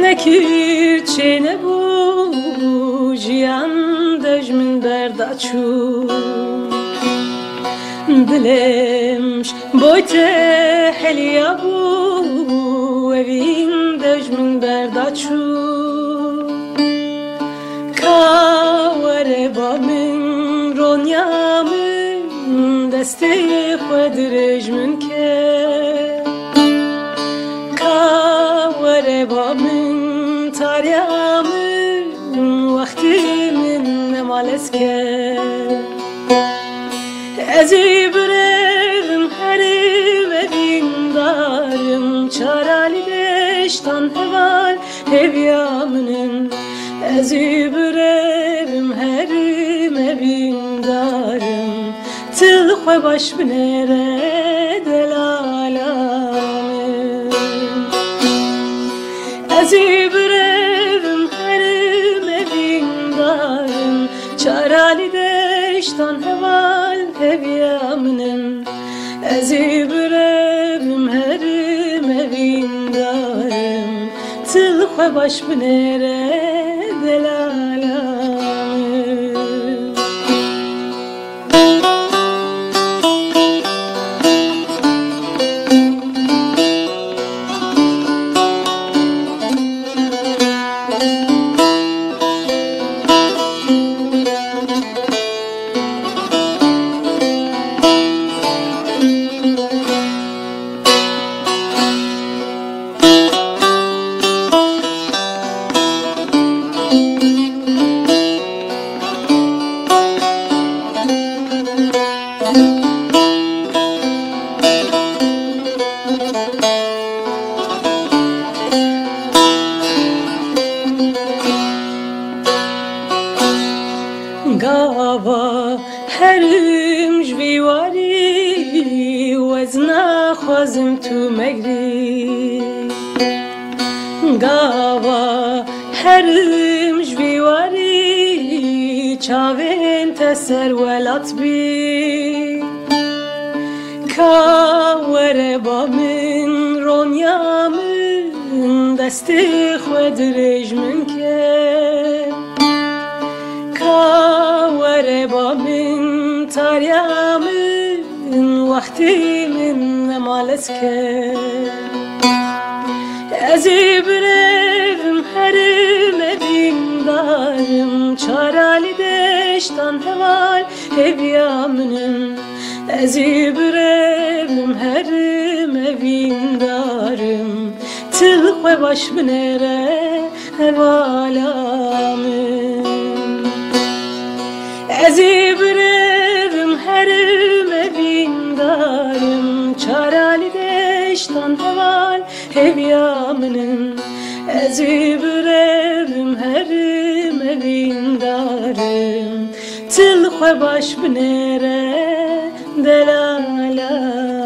nekir çene bu jiyan dejmin berdaçu dilemiş boyte heliya bu evin dejmin berdaçu kavere bamin ronyamın deste xwedirejmin ke kavere bamin taryamın vaktimin nemaleske ezi birevim herim evim darım çarali deştan heval hevyamının ezi birevim herim evim darım til xwe baş binere delalamın ezi birevim herim evim darım çarali deştan heval hevyamının ezi birevim herim evim darım til xwe baş binere delalamın gava herim jviwari wezna xwazim tu megri gava herim jviwari çavên te serwelat bi ka were bamin ronyamın destê xwe dirêjmin ke were bamin taryamın vaktimin nemaleske ezi birevim herim evim darım çarali deştan heval hevyamının ezi birevim herim evim darım til xwe baş binere hevalamın ezi birevim herim evim darım çarali deştan heval hevyamının ezi birevim herim evim darım til xwe baş binere delalamın